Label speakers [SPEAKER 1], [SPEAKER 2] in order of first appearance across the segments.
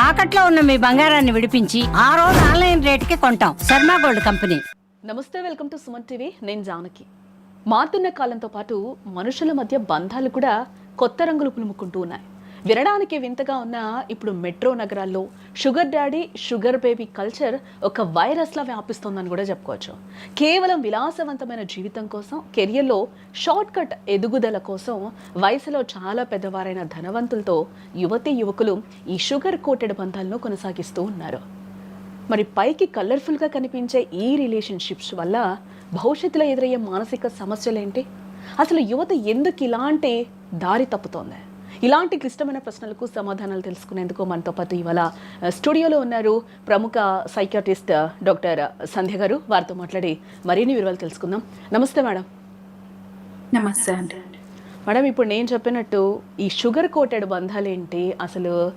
[SPEAKER 1] తాకట్లో ఉన్న మీ బంగారాన్ని విడిపించి ఆ రోజు ఆన్లైన్ రేటుకి కొంటాం. Sharma gold company.
[SPEAKER 2] నమస్తే, వెల్కమ్ టు సుమన్ టీవీ. నేను జానకి. మారుతున్న కాలంతో పాటు మనుషుల మధ్య బంధాలు కూడా కొత్త రంగులు పులుముకుంటూ ఉన్నాయి. వినడానికి వింతగా ఉన్న ఇప్పుడు మెట్రో నగరాల్లో sugar daddy, sugar baby culture ఒక వైరస్లా వ్యాపిస్తోందని కూడా చెప్పుకోవచ్చు. కేవలం విలాసవంతమైన జీవితం కోసం, కెరియర్లో షార్ట్ కట్ ఎదుగుదల కోసం వయసులో చాలా పెద్దవారైన ధనవంతులతో యువతీ యువకులు ఈ షుగర్ కోటెడ్ బంధాలను కొనసాగిస్తూ ఉన్నారు. మరి పైకి కలర్ఫుల్గా కనిపించే ఈ రిలేషన్షిప్స్ వల్ల భవిష్యత్తులో ఎదురయ్యే మానసిక సమస్యలేంటి? అసలు యువత ఎందుకు ఇలాంటి దారి తప్పుతోంది? ఇలాంటి క్లిష్టమైన ప్రశ్నలకు సమాధానాలు తెలుసుకునేందుకు మనతో పాటు ఇవాళ స్టూడియోలో ఉన్నారు ప్రముఖ సైకియాట్రిస్ట్ డాక్టర్ సంధ్య గారు. వారితో మాట్లాడి మరిన్ని వివరాలు తెలుసుకుందాం. నమస్తే మేడం.
[SPEAKER 3] నమస్తే అండి.
[SPEAKER 2] మేడం, ఇప్పుడు నేను చెప్పినట్టు ఈ షుగర్ కోటెడ్ బంధాలు ఏంటి? అసలు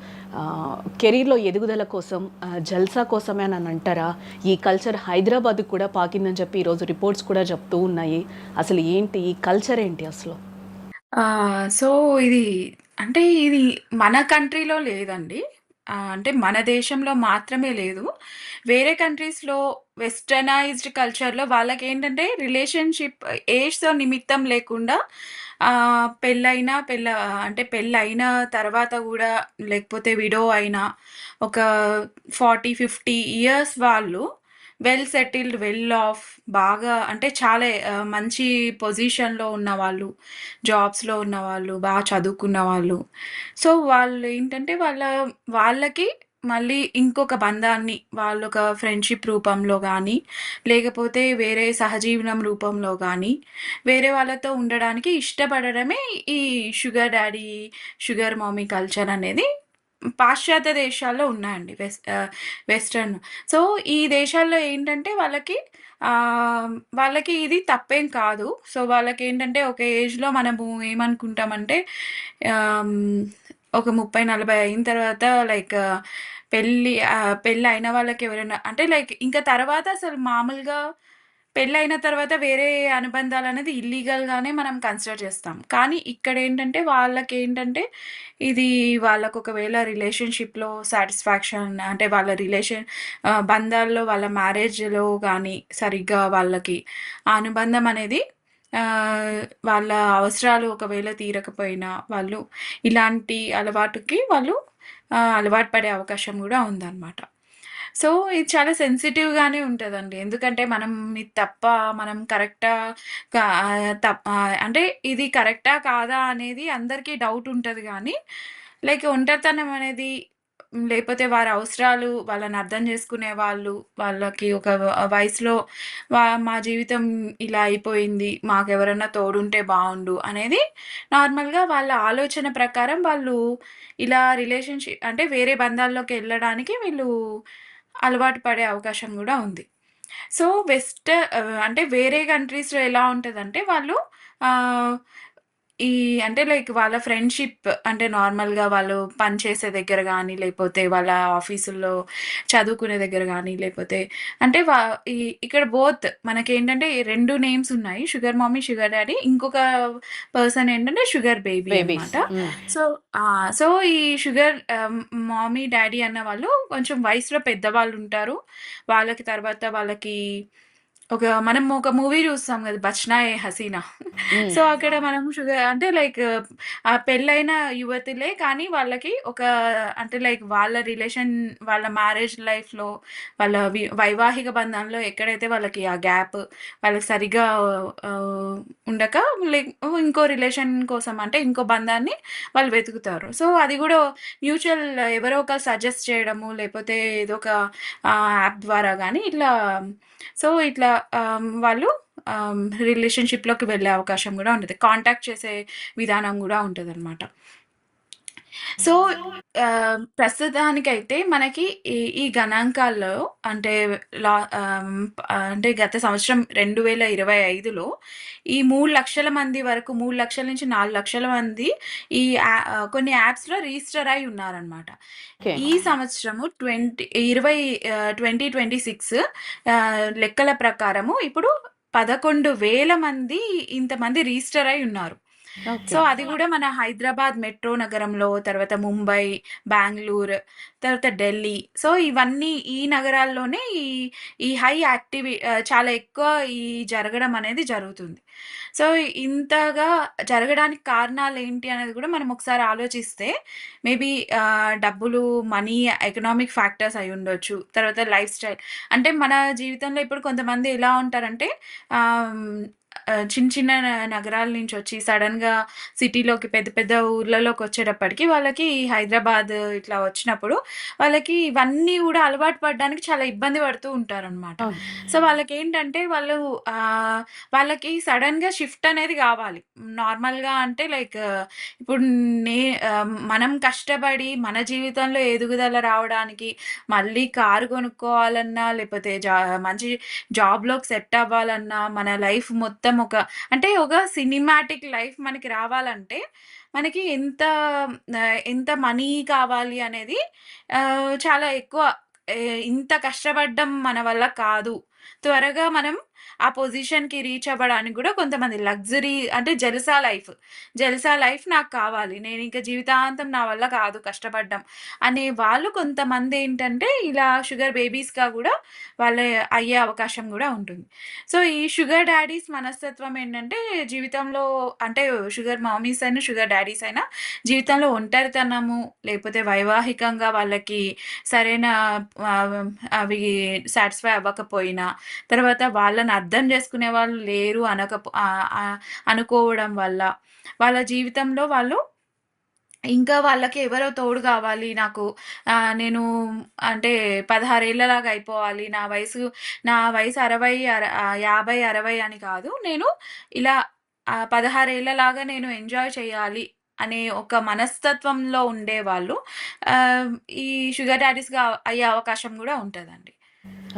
[SPEAKER 2] కెరీర్లో ఎదుగుదల కోసం, జల్సా కోసమే అని అంటారా? ఈ కల్చర్ హైదరాబాద్కి కూడా పాకిందని చెప్పి ఈరోజు రిపోర్ట్స్ కూడా చెప్తూ ఉన్నాయి. అసలు ఏంటి ఈ కల్చర్ ఏంటి అసలు?
[SPEAKER 3] సో ఇది మన కంట్రీలో లేదండి. అంటే మన దేశంలో మాత్రమే లేదు. వేరే కంట్రీస్‌లో వెస్టర్నైజ్డ్ కల్చర్‌లో వాళ్ళకేంటంటే రిలేషన్‌షిప్ ఏజ్‌తో నిమిత్తం లేకుండా పెళ్ళైన తర్వాత గూడా లేకపోతే విడో అయినా ఒక 40, 50 ఇయర్స్ వాళ్ళు వెల్ సెటిల్డ్, వెల్ ఆఫ్, బాగా అంటే చాలా మంచి పొజిషన్‌లో ఉన్నవాళ్ళు, జాబ్స్‌లో ఉన్నవాళ్ళు, బాగా చదువుకున్న వాళ్ళు. సో, వాళ్ళేంటంటే వాళ్ళకి మళ్ళీ ఇంకొక బంధాన్ని వాళ్ళొక ఫ్రెండ్‌షిప్ రూపంలో గానీ, లేకపోతే వేరే సహజీవనం రూపంలో గానీ, వేరే వాళ్ళతో ఉండడానికి ఇష్టపడడమే ఈ sugar daddy, sugar mummy culture అనేది పాశ్చాత్య దేశాల్లో ఉన్నాయండి. వెస్టర్న్. సో, ఈ దేశాల్లో ఏంటంటే వాళ్ళకి ఇది తప్పేం కాదు. సో, వాళ్ళకేంటంటే ఒక ఏజ్‌లో మనము ఏమనుకుంటామంటే ఆహ్, ఒక 30, 40 అయిన తర్వాత పెళ్ళైన వాళ్ళకి ఎవరైనా అంటే ఇంకా తర్వాత అసలు మామూలుగా పెళ్ళైన తర్వాత వేరే అనుబంధాలనేది ఇల్లీగల్‌గానే మనం కన్సిడర్ చేస్తాం. కానీ ఇక్కడేంటంటే ఇది వాళ్ళకొకవేళ రిలేషన్‌షిప్‌లో సాటిస్ఫాక్షన్ అంటే వాళ్ళ బంధాల్లో వాళ్ళ మ్యారేజ్‌లో గానీ సరిగ్గా వాళ్ళకి ఆ అనుబంధం అనేది వాళ్ళ అవసరాలు ఒకవేళ తీరకపోయినా వాళ్ళు ఇలాంటి వాళ్ళు అలవాటు పడే అవకాశం గూడా ఉందనమాట. సో, ఇది చాలా సెన్సిటివ్‌గానే ఉంటదండి. ఎందుకంటే మనం కరెక్టా అంటే ఇది కరెక్టా? కాదా? అనేది అందరికీ డౌట్ ఉంటది గానీ, ఒంటరితనం అనేది లేపోతే వారి అవసరాలు, వాళ్ళని అర్థం చేసుకునే వాళ్ళు, వాళ్ళకి ఒక వయసులో మా జీవితం ఇలా అయిపోయింది, మాకెవరన్నా తోడుంటే బావుండు అనేది నార్మల్‌గా వాళ్ళ ఆలోచన ప్రకారం వాళ్ళు ఇలా అంటే వేరే బంధాల్లోకెళ్ళడానికి వీళ్ళు అలవాటు పడే అవకాశం గూడా ఉంది. సో, అంటే వేరే కంట్రీస్‌లో ఎలా ఉంటదంటే వాళ్ళు ఆహ్, ఈ అంటే వాళ్ళ ఫ్రెండ్‌షిప్ అంటే నార్మల్‌గా వాళ్ళు పనిచేసే దగ్గర గానీ, లేపోతే వాళ్ళ ఆఫీసుల్లో చదువుకునే దగ్గర గానీ, లేపోతే అంటే ఈ ఇక్కడ మనకేంటంటే 2 నేమ్స్ ఉన్నాయి. Sugar mummy, sugar daddy. ఇంకొక పర్సన్ ఏంటంటే షుగర్ బేబీ
[SPEAKER 2] బేబీస్.
[SPEAKER 3] అన్నమాట. సో, సో ఈ షుగర్ మమ్మీ, డాడీ అన్న వాళ్ళు కొంచెం వయసులో పెద్దవాళ్ళుంటారు. వాళ్ళకి మనం ఒక మూవీ చూస్తాం గదా! 'బచ్నా ఏ హసీనా'. సో, అక్కడ మనం అంటే పెళ్ళైన యువతులే కానీ వాళ్ళకి అంటే వాళ్ళ మ్యారేజ్ లైఫ్‌లో, వాళ్ళ వైవాహిక బంధంలో ఎక్కడైతే వాళ్ళకి ఆ గ్యాప్ వాళ్ళకి సరిగ్గా ఆహ్, ఉండక లైక్ ఇంకో రిలేషన్ కోసం అంటే ఇంకో బంధాన్ని వాళ్ళు వెతుకుతారు. సో, అది గూడా మ్యూచువల్ ఎవరో ఒకరు సజెస్ట్ చేయడము, లేపోతే ఏదో ఒక యాప్ ద్వారా గానీ ఇట్లా వాళ్ళు రిలేషన్‌షిప్‌లోకి వెళ్ళే అవకాశం గూడా ఉంటది. కాంటాక్ట్ చేసే విధానం గూడా ఉంటదనమాట. సో, ప్రస్తుతానికైతే మనకి ఈ గణాంకాల్లో అంటే అంటే గత సంవత్సరం 2025లో ఈ 3,00,000 మంది వరకు 3,00,000 నుంచి 4,00,000 మంది కొన్ని యాప్స్‌లో రిజిస్టర్ అయ్యి ఉన్నారనమాట.
[SPEAKER 2] ఓకే.
[SPEAKER 3] ఈ సంవత్సరము 2026 లెక్కల ప్రకారము ఇప్పుడు 11,000 మంది ఇంతమంది రిజిస్టర్ అయ్యి ఉన్నారు.
[SPEAKER 2] ఓకే.
[SPEAKER 3] సో, అది గూడా మన హైదరాబాద్ మెట్రో నగరంలో, తర్వాత ముంబై, బెంగుళూరు, తర్వాత ఢిల్లీ. సో, ఇవన్నీ ఈ నగరాల్లోనే ఈ హై చాలా ఎక్కువ ఈ జరగడం అనేది జరుగుతుంది. సో, ఇంతగా జరగడానికి కారణాలేంటి అనేది గూడా మనం ఒకసారి ఆలోచిస్తే మేబీ డబ్బులు, మనీ, ఎకనామిక్ ఫ్యాక్టర్స్ అయ్యుండొచ్చు. తర్వాత లైఫ్ స్టైల్. అంటే మన జీవితంలో ఇప్పుడు కొంతమంది ఎలా ఉంటారంటే ఆహ్, హ్మ్, చిన్న చిన్న నగరాల నుంచొచ్చి సడెన్‌గా సిటీలోకి పెద్ద పెద్ద ఊర్లలోకొచ్చేటప్పటికి వాళ్ళకి ఈ హైదరాబాద్ ఇట్లా వచ్చినప్పుడు వాళ్ళకి ఇవన్నీ గూడా అలవాటు పడడానికి చాలా ఇబ్బంది పడుతూ ఉంటారనమాట.
[SPEAKER 2] అవును.
[SPEAKER 3] సో, వాళ్ళకేంటంటే ఆహ్, వాళ్ళకి సడెన్‌గా షిఫ్ట్ అనేది గావాలి. నార్మల్‌గా అంటే లైక్ ఇప్పుడు మనం కష్టపడి మన జీవితంలో ఎదుగుదల రావడానికి మళ్ళీ కారు కొనుక్కోవాలన్నా, లేపోతే మంచి జాబ్‌లోకి సెట్ అవ్వాలన్నా, మన లైఫ్ మొత్తం అంటే ఒక సినిమాటిక్ లైఫ్ మనకి రావాలంటే, మనకి ఎంత మనీ కావాలి అనేది చాలా ఎక్కువ. ఇంత కష్టపడ్డం మన వల్ల కాదు. త్వరగా మనం ఆ పొజిషన్‌కి రీచ్ అవ్వడానికి గూడా కొంతమంది లగ్జరీ అంటే జల్సా లైఫ్ నాకు కావాలి. నేనింక జీవితాంతం నా వల్ల కాదు కష్టపడ్డం అనే వాళ్ళు కొంతమందేంటంటే ఇలా షుగర్ బేబీస్‌గా గూడా వాళ్ళే అయ్యే అవకాశం గూడా ఉంటుంది. సో, ఈ షుగర్ డాడీస్ మనస్తత్వం ఏంటంటే జీవితంలో అంటే షుగర్ మామీస్ అయినా, షుగర్ డాడీస్ అయినా జీవితంలో ఒంటరితనము, లేపోతే వైవాహికంగా వాళ్ళకి సరైన ఆహ్, అవి సాటిస్ఫై అవ్వకపోయినా, తర్వాత వాళ్ళని అర్థం చేసుకునే వాళ్ళు లేరు అనుకోవడం వల్ల, వాళ్ళ జీవితంలో వాళ్ళు ఇంకా వాళ్ళకి ఎవరో తోడు గావాలి నాకు. నేను అంటే 16 ఏళ్లలాగా అయిపోవాలి. నా వయసు 50, 60 అని కాదు. నేను ఇలా 16 ఏళ్లలాగా నేను ఎంజాయ్ చేయాలి అనే ఒక మనస్తత్వంలో ఉండేవాళ్ళు ఆహ్, ఈ షుగర్ డాడీస్‌గా అయ్యే అవకాశం గూడా ఉంటదండి.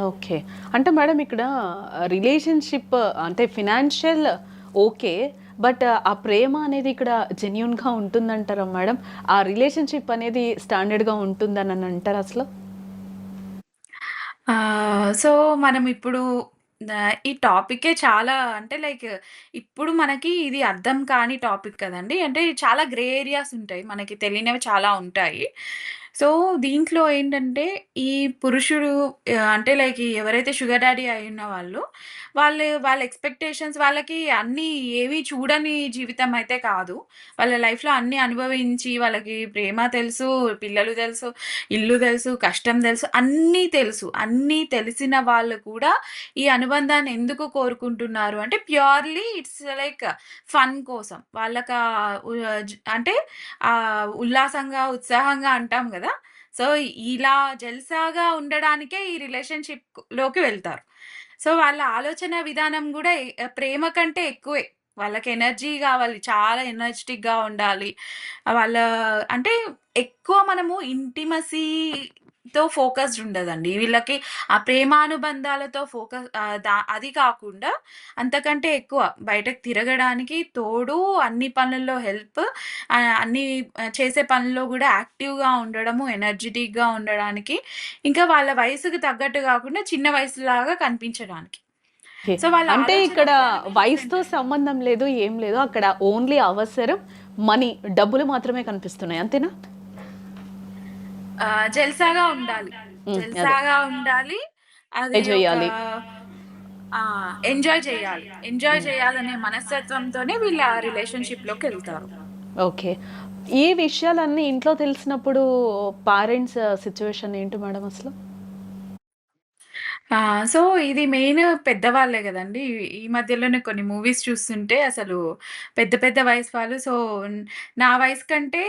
[SPEAKER 2] ఓకే. అంటే మేడం ఇక్కడ రిలేషన్‌షిప్ అంటే ఫినాన్షియల్ ఓకే. బట్ ఆ ప్రేమ అనేది ఇక్కడ జెన్యూన్‌గా ఉంటుందంటారా మేడం? ఆ రిలేషన్‌షిప్ అనేది స్టాండర్డ్‌గా ఉంటుందని అంటారా అసలు?
[SPEAKER 3] సో, మనం ఇప్పుడు ఈ టాపికే చాలా అంటే లైక్ ఇప్పుడు మనకి ఇది అర్థం కాని టాపిక్ కదండీ. అంటే చాలా గ్రే ఏరియాస్ ఉంటాయి. మనకి తెలియనివి చాలా ఉంటాయి. సో, దీంట్లో ఏంటంటే ఈ పురుషుడు అంటే లైక్ ఎవరైతే షుగర్ డాడీ అయ్యున్న వాళ్ళ ఎక్స్‌పెక్టేషన్స్ వాళ్ళకి అన్నీ ఏవి చూడని జీవితం అయితే కాదు. వాళ్ళ లైఫ్‌లో అన్నీ అనుభవించి వాళ్ళకి ప్రేమ తెలుసు, పిల్లలు తెలుసు, ఇల్లు తెలుసు, కష్టం తెలుసు, అన్నీ తెలుసు. అన్నీ తెలిసిన వాళ్ళు కూడా ఈ అనుబంధాన్ని ఎందుకు కోరుకుంటున్నారు అంటే ప్యూర్‌లీ ఇట్స్ లైక్ ఫన్ కోసం. వాళ్ళకా ఉ అంటే ఉల్లాసంగా, ఉత్సాహంగా అంటాం గదా! సో, ఇలా జల్సాగా ఉండడానికే ఈ రిలేషన్‌షిప్‌లోకి వెళ్తారు. సో, వాళ్ళ ఆలోచన విధానం గూడా ప్రేమ కంటే ఎక్కువే. వాళ్ళకి ఎనర్జీ గావాలి. చాలా ఎనర్జిటిక్‌గా ఉండాలి. వాళ్ళ అంటే ఎక్కువ మనము ఇంటిమసీతో ఫోకస్డ్ ఉండదండి. వీళ్ళకి ఆ ప్రేమానుబంధాలతో అది కాకుండా అంతకంటే ఎక్కువ బయటకి తిరగడానికి తోడు, అన్ని పనుల్లో హెల్ప్, అన్నీ చేసే పనుల్లో గూడా యాక్టివ్‌గా ఉండడము, ఎనర్జిటిక్‌గా ఉండడానికి, ఇంకా వాళ్ళ వయసుకి తగ్గట్టు గాకుండా చిన్న వయసులాగా కనిపించడానికి.
[SPEAKER 2] ఓకే.
[SPEAKER 3] సో, వాళ్ళ
[SPEAKER 2] అంటే
[SPEAKER 3] ఆలోచన
[SPEAKER 2] ఇక్కడ
[SPEAKER 3] విధానమే
[SPEAKER 2] వయసుతో
[SPEAKER 3] డిఫరెంట్ అండి.
[SPEAKER 2] సంబంధం లేదు, ఏం లేదు. అక్కడ ఓన్లీ అవసరం, మనీ, డబ్బులు మాత్రమే కనిపిస్తున్నాయి. అంతేనా?
[SPEAKER 3] జల్సాగా ఉండాలి.
[SPEAKER 2] అదే.
[SPEAKER 3] జల్సాగా ఉండాలి. అది
[SPEAKER 2] ఎంజాయ్
[SPEAKER 3] ఒక
[SPEAKER 2] చేయాలి.
[SPEAKER 3] ఎంజాయ్ చేయాలి. ఎంజాయ్ చేయాలనే మనస్తత్వంతోనే వీళ్ళు ఆ రిలేషన్‌షిప్‌లోకెళ్తారు.
[SPEAKER 2] ఓకే. ఈ విషయాలన్నీ ఇంట్లో తెలిసినప్పుడు పేరెంట్స్ సిట్యుయేషన్ ఏంటి మేడం అసలు?
[SPEAKER 3] సో, ఇది మెయిన్ పెద్దవాళ్ళే గదండీ! ఈ మధ్యలోనే కొన్ని మూవీస్ చూస్తుంటే అసలు పెద్ద పెద్ద వయసు వాళ్ళు నా వయసు కంటే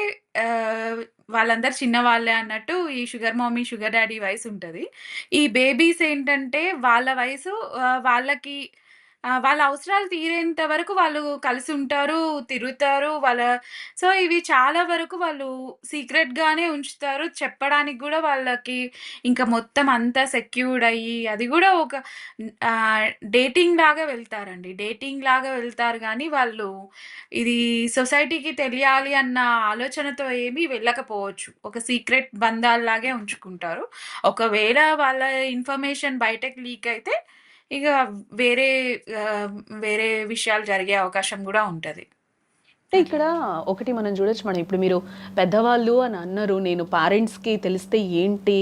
[SPEAKER 3] ఆహ్, వాళ్ళందరూ చిన్నవాళ్ళే అన్నట్టు ఈ షుగర్ మమ్మీ, షుగర్ డ్యాడీ వయసుంటది. ఈ బేబీస్ ఏంటంటే వాళ్ళ వయసు వాళ్ళ అవసరాలు తీరేంత వరకు వాళ్ళు కలిసుంటారు, తిరుగుతారు. సో, ఇవి చాలా వరకు వాళ్ళు సీక్రెట్‌గానే ఉంచుతారు. చెప్పడానికి గూడా వాళ్ళకి ఇంకా మొత్తం అంతా సెక్యూర్డ్ అయ్యి, అది గూడా ఆహ్, డేటింగ్ లాగా వెళ్తారండి. డేటింగ్ లాగా వెళ్తారు గానీ, వాళ్ళు ఇది సొసైటీకి తెలియాలి అన్న ఆలోచనతో ఏమి వెళ్ళకపోవచ్చు. ఒక సీక్రెట్ బంధాల్లాగే ఉంచుకుంటారు. ఒకవేళ వాళ్ళ ఇన్ఫర్మేషన్ బయటకి లీక్ అయితే, ఇగ వేరే వేరే విషయాలు జరిగే అవకాశం గూడా ఉంటది.
[SPEAKER 2] అంటే
[SPEAKER 3] అది.
[SPEAKER 2] ఇక్కడ ఒకటి మనం చూడొచ్చు మేడం. ఇప్పుడు మీరు పెద్దవాళ్ళు అని అన్నారు. నేను పేరెంట్స్‌కి తెలిస్తే ఏంటి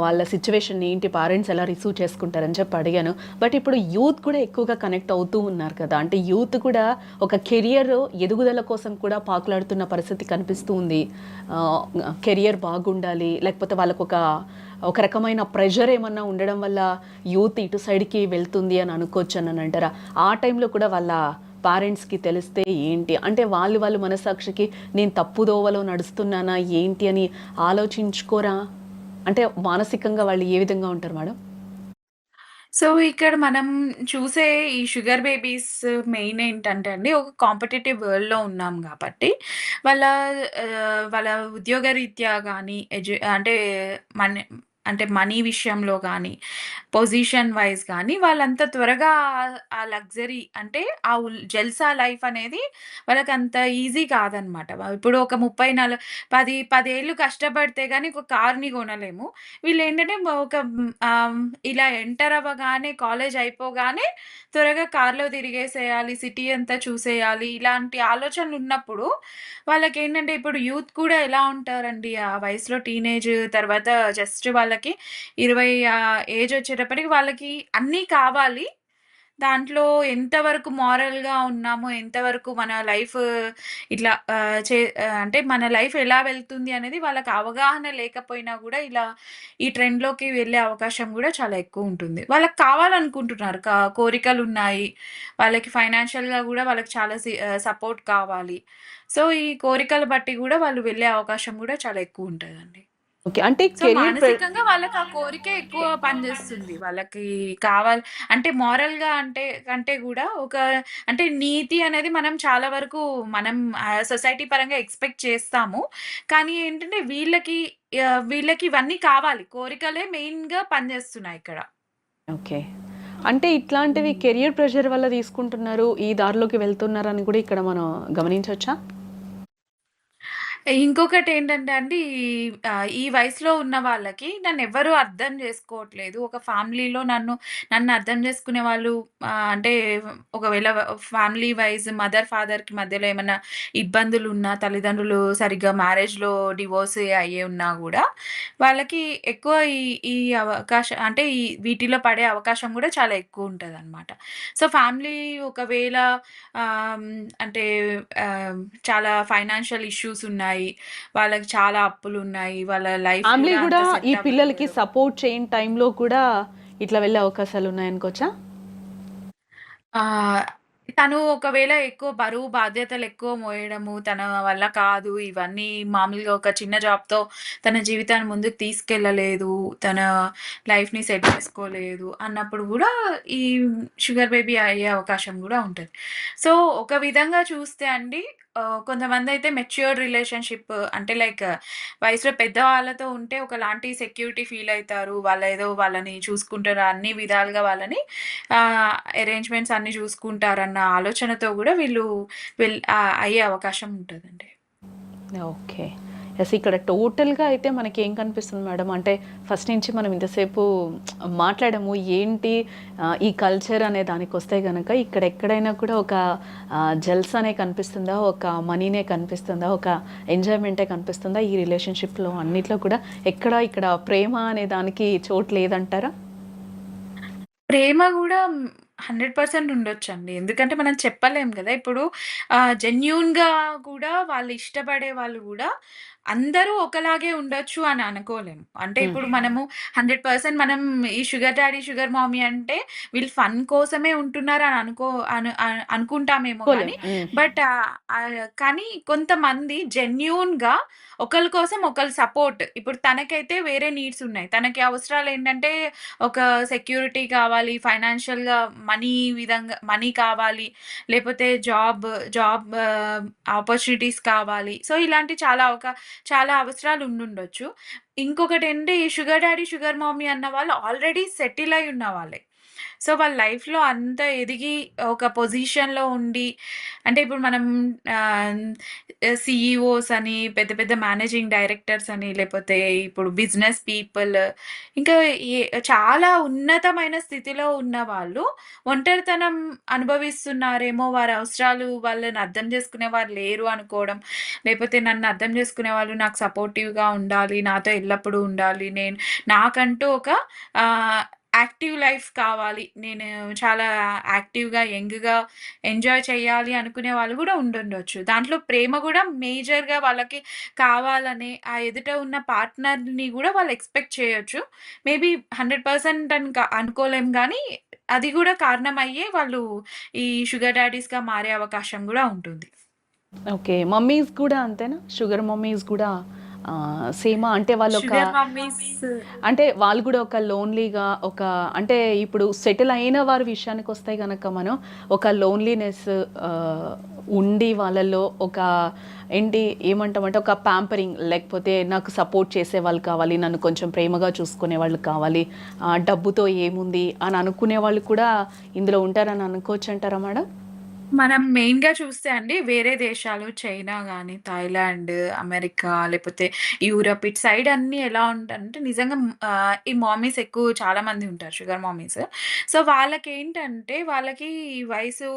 [SPEAKER 2] వాళ్ళ సిట్యుయేషన్ ఏంటి? పేరెంట్స్ ఎలా రిసీవ్ చేసుకుంటారని చెప్పి అడిగాను. బట్ ఇప్పుడు యూత్ కూడా ఎక్కువగా కనెక్ట్ అవుతూ ఉన్నారు కదా! అంటే యూత్ కూడా ఒక కెరియర్ ఎదుగుదల కోసం కూడా పాకులాడుతున్న పరిస్థితి కనిపిస్తూ ఉంది. కెరియర్ బాగుండాలి. లేకపోతే ఒక రకమైన ప్రెషర్ ఏమన్నా ఉండడం వల్ల యూత్ ఇటు సైడ్‌కి వెళ్తుంది అని అనుకోవచ్చని అంటారా? ఆ టైంలో కూడా వాళ్ళ పేరెంట్స్‌కి తెలిస్తే ఏంటి? అంటే వాళ్ళు మనస్సాక్షికి నేను తప్పుదోవలో నడుస్తున్నానా ఏంటి అని ఆలోచించుకోరా? అంటే మానసికంగా వాళ్ళు ఏ విధంగా ఉంటారు మేడం?
[SPEAKER 3] సో, ఇక్కడ మనం చూసే ఈ షుగర్ బేబీస్ మెయిన్ ఏంటంటే అండి, ఒక కాంపిటీటివ్ వరల్డ్‌లో ఉన్నాం గాబట్టి, వాళ్ళ వాళ్ళ ఉద్యోగరీత్యా గానీ, అంటే మనీ అంటే మనీ విషయంలో గానీ, పొజిషన్ వైస్ గానీ, వాళ్ళంత త్వరగా ఆ లగ్జరీ అంటే జల్సా లైఫ్ అనేది వాళ్ళకంత ఈజీ కాదనమాట. ఇప్పుడు ఒక 30, 10 ఏళ్ళు కష్టపడితే గానీ ఒక కార్‌ని గొనలేము. వీళ్ళేంటంటే ఇలా ఎంటర్ అవ్వగానే కాలేజ్ అయిపోగానే త్వరగా కార్‌లో తిరిగేసేయాలి, సిటీ అంతా చూసేయాలి, ఇలాంటి ఆలోచనలున్నప్పుడు వాళ్ళకేంటంటే ఇప్పుడు యూత్ కూడా ఎలా ఉంటారండి, ఆ వయసులో టీనేజ్ తర్వాత జస్ట్ వాళ్ళకి 20 ఏజ్ వచ్చేటప్పటికి వాళ్ళకి అన్నీ కావాలి. దాంట్లో ఎంతవరకు మోరల్‌గా ఉన్నామో, ఎంతవరకు మన లైఫ్ ఇట్లా అంటే మన లైఫ్ ఎలా వెళ్తుంది అనేది వాళ్ళకి అవగాహన లేకపోయినా గూడా ఇలా ఈ ట్రెండ్‌లోకి వెళ్ళే అవకాశం గూడా చాలా ఎక్కువుంటుంది. వాళ్ళకి కావాలనుకుంటున్నారు. కోరికలున్నాయి. వాళ్ళకి ఫైనాన్షియల్‌గా గూడా వాళ్ళకి చాలా సపోర్ట్ కావాలి. సో, ఈ కోరికలు బట్టి గూడా వాళ్ళు వెళ్ళే అవకాశం గూడా చాలా ఎక్కువుంటదండి.
[SPEAKER 2] ఓకే. అంటే
[SPEAKER 3] సో,
[SPEAKER 2] కెరియర్
[SPEAKER 3] మానసికంగా వాళ్ళకి ఆ కోరికే ఎక్కువ పనిజేస్తుంది. వాళ్ళకి కావాలి అంటే మోరల్‌గా అంటే కంటే గూడా అంటే నీతి అనేది మనం చాలా వరకు మనం సొసైటీ పరంగా ఎక్స్‌పెక్ట్ చేస్తాము. కానీ ఏంటంటే వీళ్ళకి ఇవన్నీ కావాలి. కోరికలే మెయిన్‌గా పనిజేస్తున్నాయి ఇక్కడ.
[SPEAKER 2] ఓకే. అంటే ఇట్లాంటివి
[SPEAKER 3] హ్మ్.
[SPEAKER 2] కెరియర్ ప్రెషర్ వల్ల తీసుకుంటున్నారు. ఈ దారిలోకి వెళ్తున్నారని కూడా ఇక్కడ మనం గమనించొచ్చా?
[SPEAKER 3] ఇంకొకటేంటంటే అండి, ఈ వయసులో ఉన్న వాళ్ళకి నన్నెవ్వరు అర్థం జేసుకోవట్లేదు. ఒక ఫ్యామిలీలో నన్ను అర్థం జేసుకునే వాళ్ళు అంటే ఒకవేళ ఫ్యామిలీ వైస్ మదర్, ఫాదర్‌కి మధ్యలో ఏమన్నా ఇబ్బందులున్నా, తల్లిదండ్రులు సరిగ్గా మ్యారేజ్‌లో డివోర్స్ అయ్యి ఉన్నా గూడా, వాళ్ళకి ఎక్కువ ఈ ఈ అంటే వీటిలో పడే అవకాశం గూడా చాలా ఎక్కువుంటదనమాట. సో, ఫ్యామిలీ ఒకవేళ అంటే ఆహ్, చాలా ఫైనాన్షియల్ ఇష్యూస్ ఉన్నాయి. వాళ్ళకి చాలా అప్పులున్నాయి. వాళ్ళ లైఫ్
[SPEAKER 2] ఫ్యామిలీ
[SPEAKER 3] గూడా
[SPEAKER 2] గూడా
[SPEAKER 3] అంత
[SPEAKER 2] ఈ
[SPEAKER 3] సెట్
[SPEAKER 2] పిల్లలకి
[SPEAKER 3] అవ్వట్లేదు.
[SPEAKER 2] సపోర్ట్ చేయని టైంలో కూడా ఇట్లా వెళ్ళే అవకాశాలున్నాయనుకోవచ్చా?
[SPEAKER 3] ఆహ్, తను ఒకవేళ ఎక్కువ బరువు బాధ్యతలెక్కువ మోయడము, తన వల్ల కాదు ఇవన్నీ మామూలుగా ఒక చిన్న జాబ్‌తో తన జీవితాన్ని ముందుకు తీసుకెళ్ళలేదు. తన లైఫ్‌ని సెట్ చేసుకోలేదు అన్నప్పుడు గూడా ఈ షుగర్ బేబీ అయ్యే అవకాశం గూడా ఉంటది. సో, ఒక విధంగా చూస్తే అండి కొంతమందయితే మెచ్యూర్డ్ రిలేషన్‌షిప్ అంటే లైక్ వయసులో పెద్దవాళ్ళతో ఉంటే ఒకలాంటి సెక్యూరిటీ ఫీల్ అయితారు. వాళ్ళేదో వాళ్ళని చూసుకుంటారు అన్ని విధాలుగా వాళ్ళని అరేంజ్‌మెంట్స్ అన్నీ చూసుకుంటారన్న ఆలోచనతో గూడా వీళ్ళు అయ్యే అవకాశం ఉంటదండి.
[SPEAKER 2] ఓకే. యెస్. ఇక్కడ టోటల్‌గా అయితే మనకేం కనిపిస్తుంది మేడం అంటే ఫస్ట్ నుంచి మనం ఇంతసేపు మాట్లాడాము. ఏంటి ఈ కల్చర్ అనే దానికొస్తే గనక ఇక్కడెక్కడైనా కూడా ఒక జల్సానే కనిపిస్తుందా? ఒక మనీనే కనిపిస్తుందా? ఒక ఎంజాయ్‌మెంటే కనిపిస్తుందా? ఈ రిలేషన్‌షిప్‌లో అన్నిట్లో కూడా ఇక్కడ ప్రేమ అనే దానికి చోటు లేదంటారా?
[SPEAKER 3] ప్రేమ గూడా 100% ఉండొచ్చండి. ఎందుకంటే మనం చెప్పలేం గదా! ఇప్పుడు జెన్యూన్‌గా గూడా వాళ్ళు ఇష్టపడే వాళ్ళు గూడా అందరూ ఒకలాగే ఉండొచ్చు అని అనుకోలేము. అంటే
[SPEAKER 2] హ్మ్.
[SPEAKER 3] ఇప్పుడు మనము 100% మనం ఈ షుగర్ డాడీ, షుగర్ మమ్మీ అంటే వీళ్ళు ఫన్ కోసమే ఉంటున్నారు అని అనుకుంటామేమో
[SPEAKER 2] అనుకోలేం.
[SPEAKER 3] గానీ,
[SPEAKER 2] హ్మ్.
[SPEAKER 3] బట్ కానీ కొంతమంది జెన్యూన్‌గా ఒకళ్ళ కోసం ఒకళ్ళు సపోర్ట్ ఇప్పుడు తనకైతే వేరే నీడ్స్ ఉన్నాయి. తనకి అవసరాలేంటంటే ఒక సెక్యూరిటీ కావాలి, ఫైనాన్షియల్‌గా మనీ కావాలి, లేపోతే జాబ్ ఆపర్చునిటీస్ కావాలి. సో, ఇలాంటి చాలా అవసరాలు ఉండుండొచ్చు. ఇంకొకటేంటి ఈ షుగర్ డాడీ, షుగర్ మమ్మీ అన్న వాళ్ళు ఆల్రెడీ సెటిల్ అయ్యి ఉన్న వాళ్ళే. సో, వాళ్ళ లైఫ్‌లో అంత ఎదిగి ఒక పొజిషన్‌లో ఉండి అంటే ఇప్పుడు మనం ఆహ్, సీఈఓస్ అని, పెద్ద పెద్ద మేనేజింగ్ డైరెక్టర్స్ అని, లేపోతే ఇప్పుడు బిజినెస్ పీపుల్ ఇంకా ఏ చాలా ఉన్నతమైన స్థితిలో ఉన్నవాళ్ళు ఒంటరితనం అనుభవిస్తున్నారేమో, వారి అవసరాలు వాళ్ళని అర్థం చేసుకునేవారు లేరు అనుకోవడం, లేపోతే నన్ను అర్థం చేసుకునేవాళ్ళు నాకు సపోర్టివ్‌గా ఉండాలి, నాతో ఎల్లప్పుడూ ఉండాలి, నాకంటూ ఒక ఆహ్, యాక్టివ్ లైఫ్ కావాలి. నేను చాలా యాక్టివ్‌గా, యంగ్‌గా ఎంజాయ్ చేయాలి అనుకునే వాళ్ళు గూడా ఉండుండొచ్చు. దాంట్లో ప్రేమ గూడా మేజర్‌గా వాళ్ళకి కావాలనే ఆ ఎదుట ఉన్న పార్ట్నర్‌ని గూడా వాళ్ళు ఎక్స్‌పెక్ట్ చేయొచ్చు. మేబీ 100% అని అనుకోలేం గానీ, అది గూడా కారణమయ్యే వాళ్ళు ఈ షుగర్ డాడీస్‌గా మారే అవకాశం గూడా ఉంటుంది.
[SPEAKER 2] ఓకే. మమ్మీస్ కూడా అంతేనా? షుగర్ మమ్మీస్ గూడా సేమా? అంటే వాళ్ళొక
[SPEAKER 3] షుగర్ మమ్మీస్
[SPEAKER 2] అంటే వాళ్ళు గూడా ఒక లోన్‌లీగా అంటే ఇప్పుడు సెటిల్ అయిన వారి విషయానికొస్తే గనక మనం ఒక లోన్‌లీనెస్ ఉండి వాళ్ళలో ఒక ఏమంటామంటే ఒక ప్యాంపరింగ్ లేకపోతే నాకు సపోర్ట్ చేసేవాళ్ళు కావాలి, నన్ను కొంచెం ప్రేమగా చూసుకునేవాళ్ళు కావాలి, డబ్బుతో ఏముంది అని అనుకునే వాళ్ళు కూడా ఇందులో ఉంటారని అనుకోవచ్చంటారా మేడం?
[SPEAKER 3] మనం మెయిన్‌గా చూస్తే అండి వేరే దేశాలు చైనా గాని, థాయిలాండ్, అమెరికా లేపోతే యూరప్ ఇటు సైడ్ అన్నీ ఎలా ఉంటాయంటే నిజంగా ఈ మామీస్ ఎక్కువ చాలా మంది ఉంటారు. Sugar mummies. సో, వాళ్ళకేంటంటే వాళ్ళకి ఈ వయసు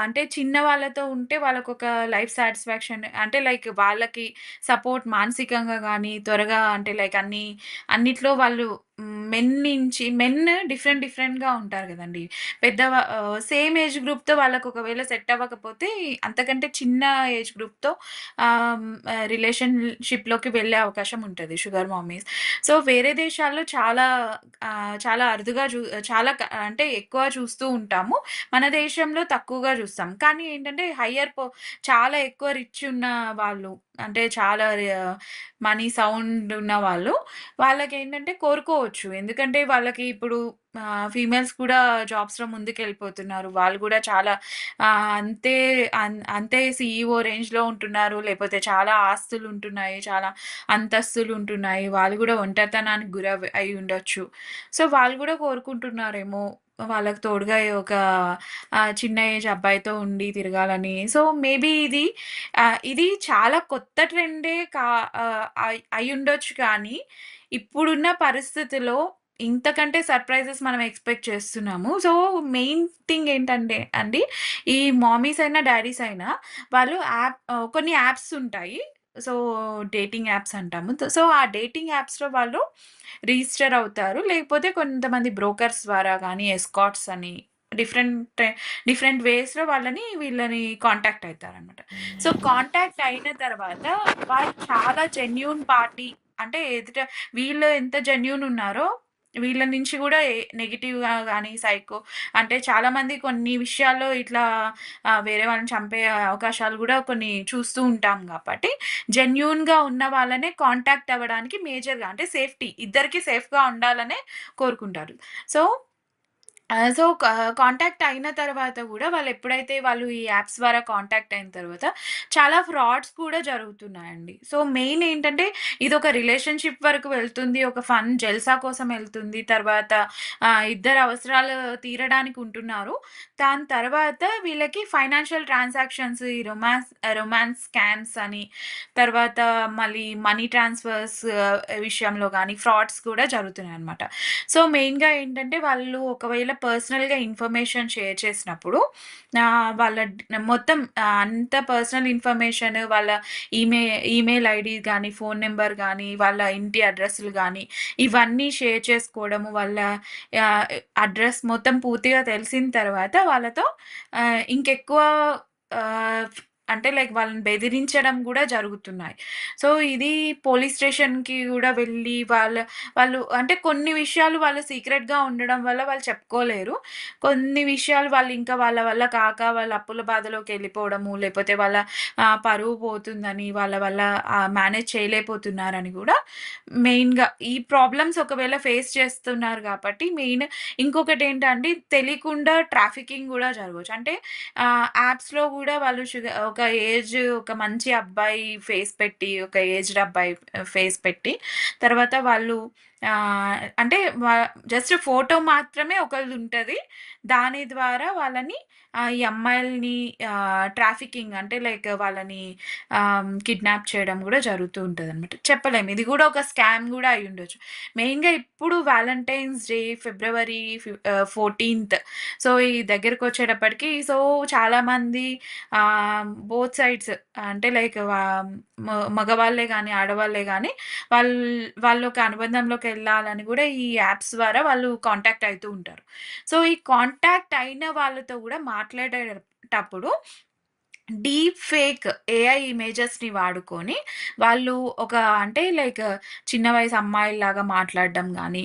[SPEAKER 3] అంటే చిన్న వాళ్ళతో ఉంటే వాళ్ళకొక లైఫ్ సాటిస్ఫాక్షన్ అంటే లైక్ వాళ్ళకి సపోర్ట్ మానసికంగా గాని త్వరగా అంటే లైక్ అన్నిట్లో వాళ్ళు మెన్ డిఫరెంట్ డిఫరెంట్‌గా ఉంటారు గదండీ! సేమ్ ఏజ్ గ్రూప్‌తో వాళ్ళకి ఒకవేళ సెట్ అవ్వకపోతే, అంతకంటే చిన్న ఏజ్ గ్రూప్‌తో రిలేషన్‌షిప్‌లోకి వెళ్ళే అవకాశం ఉంటది షుగర్ మామీస్. సో, వేరే దేశాల్లో చాలా అరుదుగా చాలా అంటే ఎక్కువ చూస్తూ ఉంటాము. మన దేశంలో తక్కువగా చూస్తాం. కానీ ఏంటంటే చాలా ఎక్కువ రిచ్ ఉన్న వాళ్ళు అంటే చాలా మనీ సౌండ్ ఉన్నవాళ్ళు వాళ్ళకేంటంటే కోరుకోవచ్చు. ఎందుకంటే వాళ్ళకి ఇప్పుడు ఫీమేల్స్ కూడా జాబ్స్‌లో ముందుకెళ్ళిపోతున్నారు. వాళ్ళు గూడా చాలా అంతే సీఈఓ రేంజ్‌లో ఉంటున్నారు. లేపోతే చాలా ఆస్తులుంటున్నాయి. చాలా అంతస్తులుంటున్నాయి. వాళ్ళు గూడా ఒంటరితనానికి అయి ఉండొచ్చు. సో, వాళ్ళు గూడా కోరుకుంటున్నారేమో వాళ్ళకి తోడుగా ఒక చిన్న ఏజ్ అబ్బాయితో ఉండి తిరగాలని. సో, మేబీ ఇది చాలా కొత్త ట్రెండే అయ్యుండొచ్చు కానీ, ఇప్పుడున్న పరిస్థితిలో ఇంతకంటే సర్‌ప్రైజెస్ మనం ఎక్స్‌పెక్ట్ చేస్తున్నాము. సో, మెయిన్ థింగ్ ఏంటంటే అండి, ఈ మామీస్ అయినా, డ్యాడీస్ అయినా వాళ్ళు కొన్ని యాప్స్ ఉంటాయి. సో, డేటింగ్ యాప్స్ అంటాము. సో, ఆ డేటింగ్ యాప్స్‌లో వాళ్ళు రిజిస్టర్ అవుతారు. లేకపోతే కొంతమంది బ్రోకర్స్ ద్వారా గానీ, ఎస్కార్ట్స్ అని డిఫరెంట్, డిఫరెంట్ వేస్‌లో వీళ్ళని కాంటాక్ట్ అయితారనమాట. సో, కాంటాక్ట్ అయిన తర్వాత వాళ్ళు చాలా జెన్యూన్ పార్టీ అంటే వీళ్ళు ఎంత జెన్యూన్ ఉన్నారో వీళ్ళ నుంచి గూడా నెగెటివ్‌గా గానీ, అంటే చాలామంది కొన్ని విషయాల్లో ఇట్లా వేరే వాళ్ళని చంపే అవకాశాలు గూడా కొన్ని చూస్తూ ఉంటాం గాబట్టి, జెన్యూన్‌గా ఉన్న వాళ్ళనే కాంటాక్ట్ అవ్వడానికి మేజర్‌గా అంటే ఇద్దరికీ సేఫ్‌గా ఉండాలనే కోరుకుంటారు. సో, సో, కాంటాక్ట్ అయిన తర్వాత గూడా వాళ్ళు ఈ యాప్స్ ద్వారా కాంటాక్ట్ అయిన తర్వాత చాలా ఫ్రాడ్స్ కూడా జరుగుతున్నాయండి. సో, మెయిన్ ఏంటంటే ఇదొక రిలేషన్‌షిప్ వరకు వెళ్తుంది. ఒక ఫన్ జల్సా కోసం ఎళ్తుంది. తర్వాత ఇద్దరి అవసరాలు తీరడానికి ఉంటున్నారు. దాని తర్వాత వీళ్ళకి ఫైనాన్షియల్ ట్రాన్సాక్షన్స్ ఈ రొమాన్స్ స్కామ్స్ అని, తర్వాత మళ్ళీ మనీ ట్రాన్స్‌ఫర్స్ విషయంలో గానీ ఫ్రాడ్స్ కూడా జరుగుతున్నాయన్నమాట. సో, మెయిన్‌గా ఏంటంటే వాళ్ళు ఒకవేళ పర్సనల్‌గా ఇన్ఫర్మేషన్ షేర్ చేసినప్పుడు వాళ్ళ మొత్తం అంత పర్సనల్ ఇన్ఫర్మేషన్ వాళ్ళ ఈమె ఈమెయిల్ ఐడీ గానీ, ఫోను నంబర్ గానీ, వాళ్ళ ఇంటి అడ్రెస్‌లు గానీ, ఇవన్నీ షేర్ చేసుకోవడము. వాళ్ళ ఆహ్, అడ్రెస్ మొత్తం పూర్తిగా తెలిసిన తర్వాత వాళ్ళతో ఇంకెక్కువ ఆహ్, అంటే లైక్ వాళ్ళని బెదిరించడం గూడా జరుగుతున్నాయి. సో, ఇది పోలీస్ స్టేషన్‌కి గూడా వెళ్ళి వాళ్ళు అంటే కొన్ని విషయాలు వాళ్ళు సీక్రెట్‌గా ఉండడం వల్ల వాళ్ళు చెప్పుకోలేరు. కొన్ని విషయాలు ఇంకా వాళ్ళ వల్ల కాక వాళ్ళ అప్పుల బాధలోకెళ్ళిపోవడము, లేపోతే వాళ్ళ పరువు పోతుందని, వాళ్ళ వల్ల మేనేజ్ చేయలేకపోతున్నారని గూడా మెయిన్‌గా ఈ ప్రాబ్లమ్స్ ఒకవేళ ఫేస్ చేస్తున్నారు గాబట్టి ఇంకొకటేంటంటే తెలియకుండా ట్రాఫికింగ్ గూడా జరగొచ్చు. అంటే యాప్స్‌లో గూడా వాళ్ళు ఒక ఒక ఏజ్ ఒక మంచి అబ్బాయి ఫేస్ పెట్టి, ఒక ఏజ్డ్ అబ్బాయి ఫేస్ పెట్టి, తర్వాత వాళ్ళు అంటే జస్ట్ ఫోటో మాత్రమే ఒకళ్ళదుంటది. దాని ద్వారా వాళ్ళని ఈ అమ్మాయిలని ట్రాఫికింగ్ అంటే లైక్ వాళ్ళని కిడ్నాప్ చేయడం గూడా జరుగుతూ ఉంటదనమాట. చెప్పలేము. ఇది గూడా ఒక స్కామ్ గూడా అయ్యుండొచ్చు. మెయిన్‌గా ఇప్పుడు వాలంటైన్స్ డే ఫిబ్రవరి 14థ్. సో, ఈ దగ్గరకొచ్చేటప్పటికి సో, చాలామంది బోత్ సైడ్స్ అంటే లైక్ మగవాళ్ళే గానీ, ఆడవాళ్ళే గానీ వాళ్ళొక అనుబంధంలోకెళ్ళాలని గూడా ఈ యాప్స్ ద్వారా వాళ్ళు కాంటాక్ట్ అయితూ ఉంటారు. సో, ఈ కాంటాక్ట్ అయిన వాళ్ళతో గూడా మాట్లాడేటప్పుడు డీప్ ఫేక్ ఏఐ ఇమేజెస్‌ని వాడుకొని వాళ్ళు ఒక అంటే లైక్ చిన్న వయసు అమ్మాయిల్లాగా మాట్లాడడం గానీ,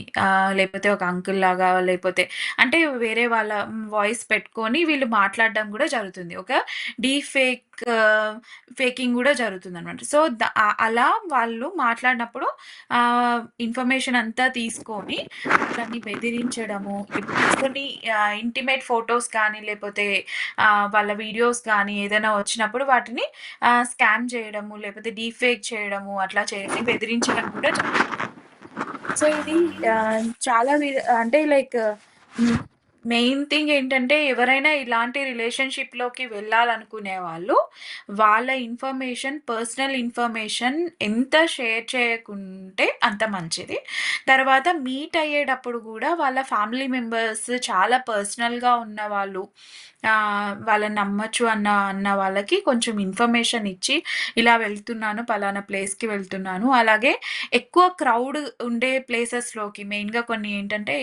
[SPEAKER 3] లేపోతే ఒక అంకుల్‌లాగా లేపోతే అంటే వేరే వాళ్ళ వాయిస్ పెట్టుకొని వీళ్ళు మాట్లాడడం గూడా జరుగుతుంది. ఒక డీప్ ఫేకింగ్ గూడా జరుగుతుందనమాట. సో, అలా వాళ్ళు మాట్లాడినప్పుడు ఇన్ఫర్మేషన్ అంతా తీసుకొని వాళ్ళని బెదిరించడము, కొన్ని ఇంటిమేట్ ఫోటోస్ కానీ లేపోతే వాళ్ళ వీడియోస్ కానీ ఏదైనా వచ్చినప్పుడు వాటిని స్కామ్ చేయడము, లేపోతే డీఫేక్ చేయడము, అట్లా చేసి బెదిరించడం కూడా జరుగుతుంది. సో, ఇది చాలా అంటే లైక్ మెయిన్ థింగ్ ఏంటంటే ఎవరైనా ఇలాంటి రిలేషన్‌షిప్‌లోకి వెళ్ళాలనుకునే వాళ్ళు, వాళ్ళ పర్సనల్ ఇన్ఫర్మేషన్ ఎంత షేర్ చేయకుంటే అంత మంచిది. తర్వాత మీట్ అయ్యేటప్పుడు గూడా వాళ్ళ ఫ్యామిలీ మెంబర్స్ చాలా పర్సనల్‌గా ఉన్నవాళ్ళు, వాళ్ళని నమ్మొచ్చు అన్న వాళ్ళకి కొంచెం ఇన్ఫర్మేషన్ ఇచ్చి, ఇలా వెళ్తున్నాను, పలానా ప్లేస్‌కి వెళ్తున్నాను. అలాగే ఎక్కువ క్రౌడ్ ఉండే ప్లేసెస్‌లోకి మెయిన్‌గా కొన్ని ఏంటంటే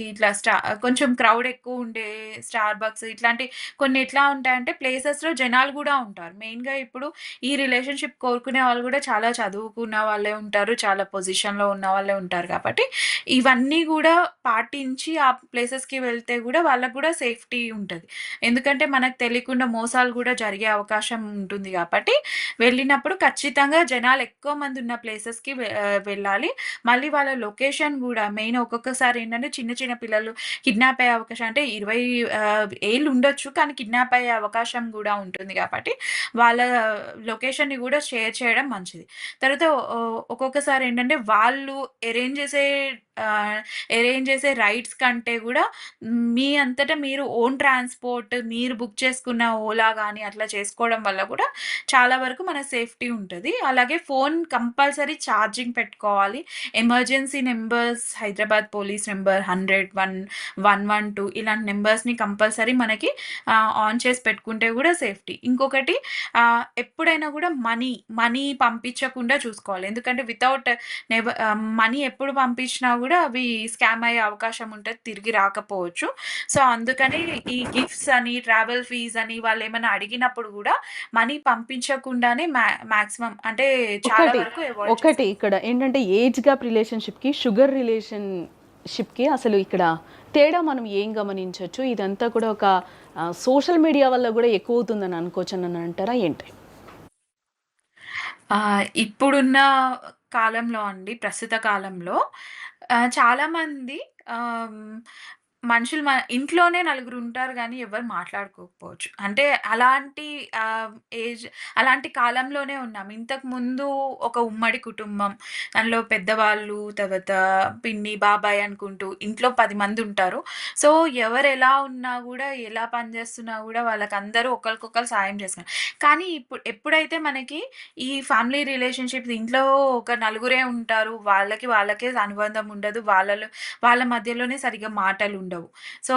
[SPEAKER 3] ఇట్లా కొంచెం క్రౌడ్ ఎక్కువ ఉండే స్టార్ బక్స్ ఇట్లాంటి కొన్ని ఎట్లా ఉంటాయంటే ప్లేసెస్‌లో జనాలు గూడా ఉంటారు. మెయిన్‌గా ఇప్పుడు ఈ రిలేషన్‌షిప్ కోరుకునే వాళ్ళు గూడా చాలా చదువుకున్న వాళ్ళే ఉంటారు. చాలా పొజిషన్‌లో ఉన్న వాళ్ళే ఉంటారు కాబట్టి, ఇవన్నీ గూడా పాటించి ఆ ప్లేసెస్‌కి వెళ్తే గూడా వాళ్ళకి గూడా సేఫ్టీ ఉంటది. ఎందుకంటే మనకు తెలియకుండా మోసాలు గూడా జరిగే అవకాశం ఉంటుంది గాబట్టి, వెళ్ళినప్పుడు ఖచ్చితంగా జనాలు ఎక్కువ మంది ఉన్న ప్లేసెస్‌కి వెళ్ళాలి. మళ్ళీ వాళ్ళ లొకేషన్ గూడా మెయిన్ ఒక్కొక్కసారి ఏంటంటే చిన్న చిన్న పిల్లలు కిడ్నాప్ అయ్యే అవకాశం అంటే 20 ఏళ్ళు ఉండొచ్చు. కానీ కిడ్నాప్ అయ్యే అవకాశం గూడా ఉంటుంది గాబట్టి, వాళ్ళ లొకేషన్‌ని గూడా షేర్ చేయడం మంచిది. తర్వాత ఒక్కొక్కసారి ఏంటంటే వాళ్ళు అరేంజ్ చేసే అరేంజ్ చేసే రైడ్స్ కంటే గూడా మీ అంతటా మీరు ఓన్ ట్రాన్స్‌పోర్ట్ మీరు బుక్ చేసుకున్న ఓలా గాని అట్లా చేసుకోవడం వల్ల గూడా చాలా వరకు మన సేఫ్టీ ఉంటది. అలాగే ఫోన్ కంపల్సరీ ఛార్జింగ్ పెట్టుకోవాలి. Emergency numbers Hyderabad police number 100, 112 ఇలాంటి నంబర్స్‌ని కంపల్సరీ మనకి ఆన్ చేసి పెట్టుకుంటే గూడా సేఫ్టీ. ఇంకొకటి ఎప్పుడైనా గూడా మనీ పంపించకుండా చూసుకోవాలి. ఎందుకంటే వితౌట్ మనీ ఎప్పుడు పంపించినా గూడా అవి స్కామ్ అయ్యే అవకాశం ఉంటది. తిరిగి రాకపోవచ్చు. సో, అందుకని ఈ గిఫ్ట్స్ అని, ట్రావెల్ ఫీస్ అని వాళ్ళేమన్నా అడిగినప్పుడు గూడా మనీ పంపించకుండానే మాక్సిమం అంటే చాలా వరకు అవాయిడ్
[SPEAKER 2] ఒకటి ఇక్కడ ఏంటంటే ఏజ్ గ్యాప్ రిలేషన్‌షిప్‌కి, షుగర్ రిలేషన్‌షిప్‌కి అసలు ఇక్కడ తేడా మనం ఏం గమనించొచ్చు? ఇదంతా కూడా ఒక సోషల్ మీడియా వల్ల గూడా ఎక్కువవుతుందని అనుకోవచ్చని అంటారా ఏంటి?
[SPEAKER 3] ఇప్పుడున్న కాలంలో అండి, ప్రస్తుత కాలంలో చాలామంది ఆహ్, మనుషులు ఇంట్లోనే నలుగురుంటారు గానీ ఎవరు మాట్లాడుకోకపోవచ్చు. అంటే అలాంటి ఏజ్ అలాంటి కాలంలోనే ఉన్నాం. ఇంతకుముందు ఒక ఉమ్మడి కుటుంబం. దానిలో పెద్దవాళ్ళు, తర్వాత పిన్ని, బాబాయ్ అనుకుంటూ ఇంట్లో 10 మందుంటారు. సో, ఎవరెలా ఉన్నా గూడా, ఎలా పని జేస్తున్నా గూడా వాళ్ళకందరూ ఒకళ్ళకొకళ్ళు సాయం చేసుకున్నారు. కానీ ఎప్పుడైతే మనకి ఈ ఫ్యామిలీ రిలేషన్‌షిప్స్ ఇంట్లో ఒక నలుగురే ఉంటారు. వాళ్ళకే అనుబంధం ఉండదు. వాళ్ళ మధ్యలోనే సరిగ్గా మాటలుండవు. సో,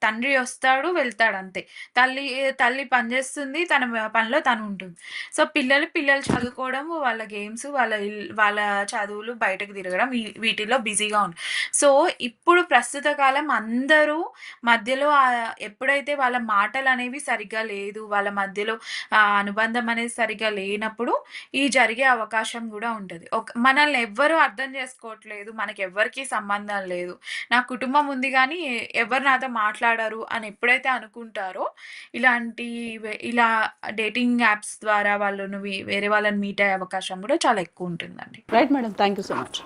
[SPEAKER 3] తండ్రి ఒస్తాడు, వెళ్తాడంతే. తల్లి పని జేస్తుంది. తన పనిలో తను ఉంటుంది. సో, పిల్లలు చదువుకోవడము, వాళ్ళ గేమ్స్, వాళ్ళ చదువులు, బయటకు తిరగడం వీటిలో బిజీగా సో, ఇప్పుడు ప్రస్తుత కాలం అందరూ మధ్యలో ఎప్పుడైతే వాళ్ళ మాటలనేవి సరిగ్గా లేదు, వాళ్ళ మధ్యలో అనుబంధం అనేది సరిగ్గా లేనప్పుడు ఈ జరిగే అవకాశం గూడా ఉంటది. మనల్ని ఎవ్వరు అర్థం చేసుకోవట్లేదు. మనకెవ్వరికీ సంబంధం లేదు. నా కుటుంబం ఉంది గానీ, ఎవరు నాతో మాట్లాడరు అని ఎప్పుడైతే అనుకుంటారో, ఇలా డేటింగ్ యాప్స్ ద్వారా వాళ్ళను వేరే వాళ్ళని మీట్ అయ్యే అవకాశం గూడా చాలా ఎక్కువుంటుందండి.
[SPEAKER 2] Right madam. Thank you so much.